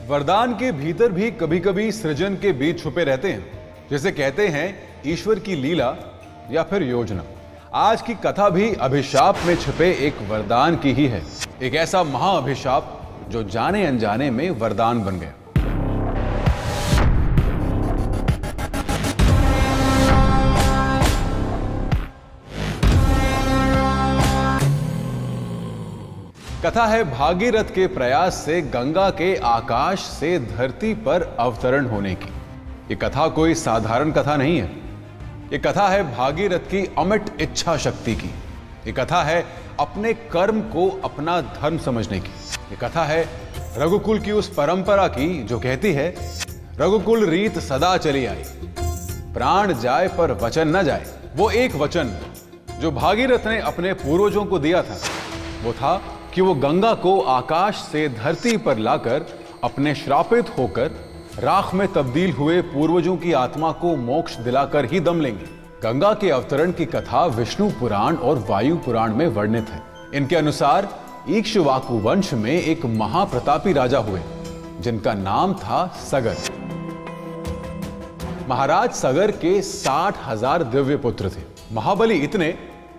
वरदान के भीतर भी कभी कभी सृजन के बीज छुपे रहते हैं, जैसे कहते हैं ईश्वर की लीला या फिर योजना। आज की कथा भी अभिशाप में छिपे एक वरदान की ही है, एक ऐसा महाअभिशाप जो जाने अनजाने में वरदान बन गया। कथा है भागीरथ के प्रयास से गंगा के आकाश से धरती पर अवतरण होने की। ये कथा कोई साधारण कथा नहीं है। ये कथा है भागीरथ की अमिट इच्छा शक्ति की। ये कथा है अपने कर्म को अपना धर्म समझने की। ये कथा है रघुकुल की उस परंपरा की जो कहती है रघुकुल रीत सदा चली आई, प्राण जाए पर वचन न जाए। वो एक वचन जो भागीरथ ने अपने पूर्वजों को दिया था वो था कि वो गंगा को आकाश से धरती पर लाकर अपने श्रापित होकर राख में तब्दील हुए पूर्वजों की आत्मा को मोक्ष दिलाकर ही दम लेंगे। गंगा के अवतरण की कथा विष्णु पुराण और वायु पुराण में वर्णित है। इनके अनुसार इक्ष्वाकु वंश में एक महाप्रतापी राजा हुए जिनका नाम था सगर। महाराज सगर के 60,000 दिव्य पुत्र थे, महाबली इतने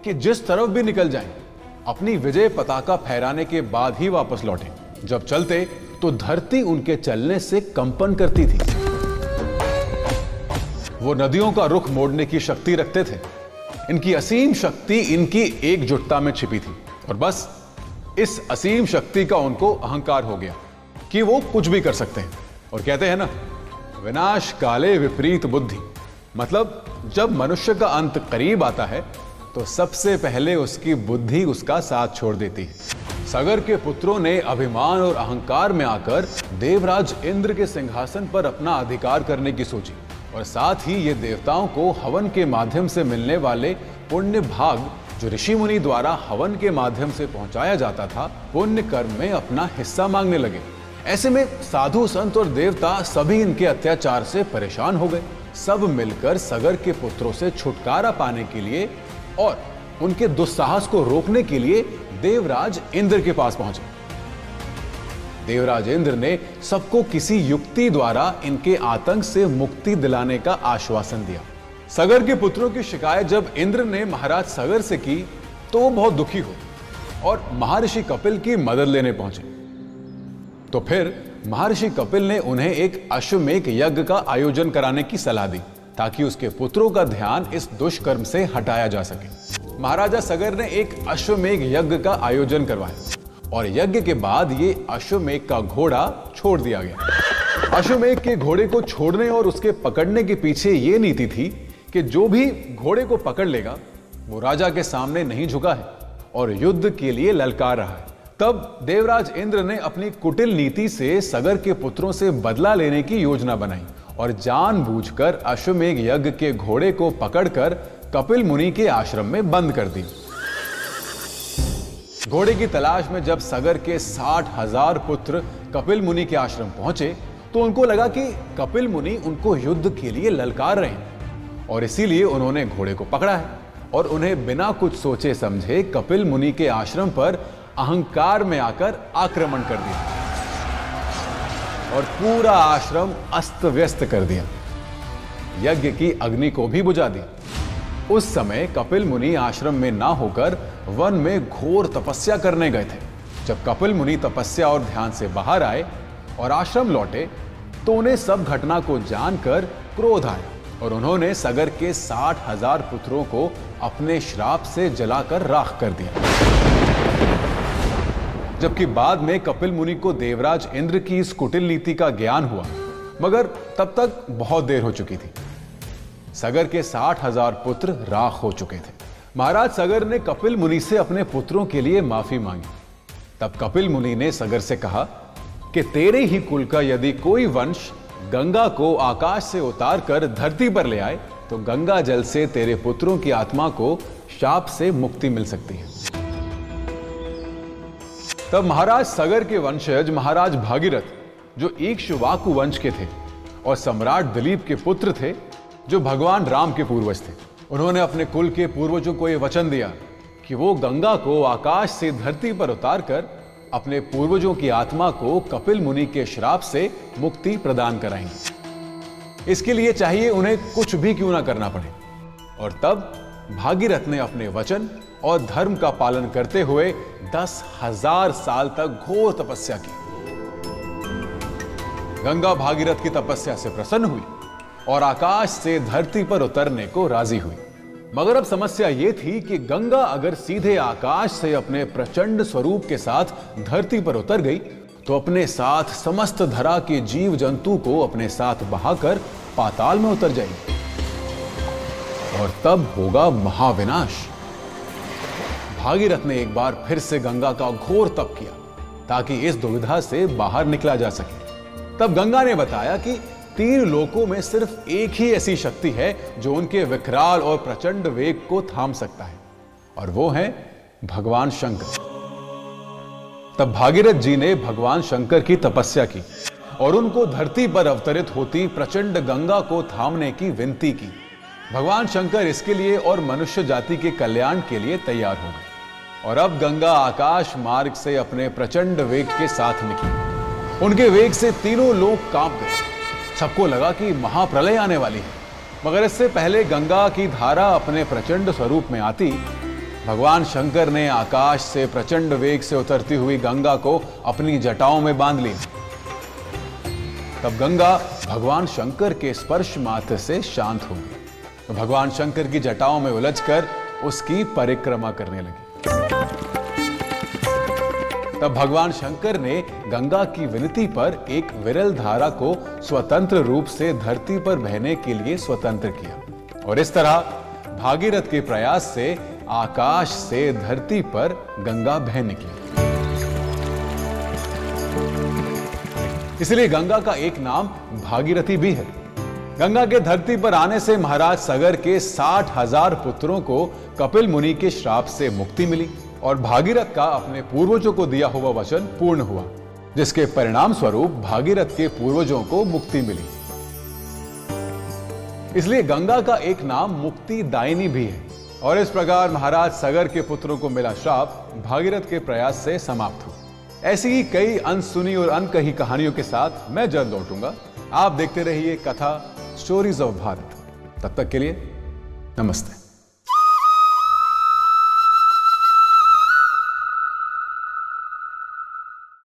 कि जिस तरफ भी निकल जाएं अपनी विजय पताका फहराने के बाद ही वापस लौटे। जब चलते तो धरती उनके चलने से कंपन करती थी। वो नदियों का रुख मोड़ने की शक्ति रखते थे। इनकी असीम शक्ति इनकी एकजुटता में छिपी थी और बस इस असीम शक्ति का उनको अहंकार हो गया कि वो कुछ भी कर सकते हैं। और कहते हैं ना, विनाश काले विपरीत बुद्धि, मतलब जब मनुष्य का अंत करीब आता है तो सबसे पहले उसकी बुद्धि उसका साथ छोड़ देती है। सगर के पुत्रों ने अभिमान और अहंकार में आकर देवराज इंद्र के सिंहासन पर अपना अधिकार करने की सोची और साथ ही ये देवताओं को हवन के माध्यम से मिलने वाले पुण्य भाग जो ऋषि मुनि द्वारा हवन के माध्यम से पहुंचाया जाता था, पुण्य कर्म में अपना हिस्सा मांगने लगे। ऐसे में साधु संत और देवता सभी इनके अत्याचार से परेशान हो गए। सब मिलकर सगर के पुत्रों से छुटकारा पाने के लिए और उनके दुस्साहस को रोकने के लिए देवराज इंद्र के पास पहुंचे। देवराज इंद्र ने सबको किसी युक्ति द्वारा इनके आतंक से मुक्ति दिलाने का आश्वासन दिया। सगर के पुत्रों की शिकायत जब इंद्र ने महाराज सगर से की तो वो बहुत दुखी हो और महर्षि कपिल की मदद लेने पहुंचे। तो फिर महर्षि कपिल ने उन्हें एक अश्वमेध यज्ञ का आयोजन कराने की सलाह दी ताकि उसके पुत्रों का ध्यान इस दुष्कर्म से हटाया जा सके। महाराजा सगर ने एक अश्वमेध यज्ञ का आयोजन करवाया और यज्ञ के बाद ये अश्वमेध का घोड़ा छोड़ दिया गया। अश्वमेध के घोड़े को छोड़ने और उसके पकड़ने के पीछे ये नीति थी कि जो भी घोड़े को पकड़ लेगा वो राजा के सामने नहीं झुका है और युद्ध के लिए ललकार रहा है। तब देवराज इंद्र ने अपनी कुटिल नीति से सगर के पुत्रों से बदला लेने की योजना बनाई और जानबूझकर अश्वमेध यज्ञ के घोड़े को पकड़कर कपिल मुनि के आश्रम में बंद कर दी। घोड़े की तलाश में जब सगर के 60,000 पुत्र कपिल मुनि के आश्रम पहुंचे तो उनको लगा कि कपिल मुनि उनको युद्ध के लिए ललकार रहे हैं और इसीलिए उन्होंने घोड़े को पकड़ा है और उन्हें बिना कुछ सोचे समझे कपिल मुनि के आश्रम पर अहंकार में आकर आक्रमण कर दिया और पूरा आश्रम अस्त व्यस्त कर दिया। यज्ञ की अग्नि को भी बुझा दिया। उस समय कपिल मुनि आश्रम में ना होकर वन में घोर तपस्या करने गए थे। जब कपिल मुनि तपस्या और ध्यान से बाहर आए और आश्रम लौटे तो उन्हें सब घटना को जानकर क्रोध आया और उन्होंने सगर के 60,000 पुत्रों को अपने श्राप से जलाकर राख कर दिया। जबकि बाद में कपिल मुनि को देवराज इंद्र की इस कुटिल नीति का ज्ञान हुआ, मगर तब तक बहुत देर हो चुकी थी। सगर के 60,000 पुत्र राख हो चुके थे। महाराज सगर ने कपिल मुनि से अपने पुत्रों के लिए माफी मांगी। तब कपिल मुनि ने सगर से कहा कि तेरे ही कुल का यदि कोई वंश गंगा को आकाश से उतार कर धरती पर ले आए तो गंगा जल से तेरे पुत्रों की आत्मा को शाप से मुक्ति मिल सकती है। तब महाराज सगर के वंशज महाराज भागीरथ जो इक्ष्वाकु वंश के थे और सम्राट दिलीप के पुत्र थे जो भगवान राम के पूर्वज थे, उन्होंने अपने कुल के पूर्वजों को यह वचन दिया कि वो गंगा को आकाश से धरती पर उतारकर अपने पूर्वजों की आत्मा को कपिल मुनि के श्राप से मुक्ति प्रदान कराएंगे। इसके लिए चाहिए उन्हें कुछ भी क्यों ना करना पड़े। और तब भागीरथ ने अपने वचन और धर्म का पालन करते हुए 10,000 साल तक घोर तपस्या की। गंगा भागीरथ की तपस्या से प्रसन्न हुई और आकाश से धरती पर उतरने को राजी हुई। मगर अब समस्या यह थी कि गंगा अगर सीधे आकाश से अपने प्रचंड स्वरूप के साथ धरती पर उतर गई तो अपने साथ समस्त धरा के जीव जंतु को अपने साथ बहाकर पाताल में उतर जाएगी और तब होगा महाविनाश। भागीरथ ने एक बार फिर से गंगा का घोर तप किया ताकि इस दुविधा से बाहर निकला जा सके। तब गंगा ने बताया कि 3 लोकों में सिर्फ एक ही ऐसी शक्ति है जो उनके विकराल और प्रचंड वेग को थाम सकता है, और वो है भगवान शंकर। तब भागीरथ जी ने भगवान शंकर की तपस्या की और उनको धरती पर अवतरित होती प्रचंड गंगा को थामने की विनती की। भगवान शंकर इसके लिए और मनुष्य जाति के कल्याण के लिए तैयार हो गए और अब गंगा आकाश मार्ग से अपने प्रचंड वेग के साथ निकली। उनके वेग से तीनों लोग कांप गए। सबको लगा कि महाप्रलय आने वाली है। मगर इससे पहले गंगा की धारा अपने प्रचंड स्वरूप में आती, भगवान शंकर ने आकाश से प्रचंड वेग से उतरती हुई गंगा को अपनी जटाओं में बांध लिया। तब गंगा भगवान शंकर के स्पर्श मात्र से शांत हो गई तो भगवान शंकर की जटाओं में उलझकर उसकी परिक्रमा करने लगी। तब भगवान शंकर ने गंगा की विनती पर एक विरल धारा को स्वतंत्र रूप से धरती पर बहने के लिए स्वतंत्र किया और इस तरह भागीरथ के प्रयास से आकाश से धरती पर गंगा बह निकली। इसलिए गंगा का एक नाम भागीरथी भी है। गंगा के धरती पर आने से महाराज सगर के 60,000 पुत्रों को कपिल मुनि के श्राप से मुक्ति मिली और भागीरथ का अपने पूर्वजों को दिया हुआ वचन पूर्ण हुआ, जिसके परिणाम स्वरूप भागीरथ के पूर्वजों को मुक्ति मिली। इसलिए गंगा का एक नाम मुक्तिदायिनी भी है और इस प्रकार महाराज सगर के पुत्रों को मिला श्राप भागीरथ के प्रयास से समाप्त हुआ। ऐसी ही कई अनसुनी और अनकही कहानियों के साथ मैं जल्द लौटूंगा। आप देखते रहिए कथा स्टोरीज ऑफ भारत। तब तक के लिए नमस्ते।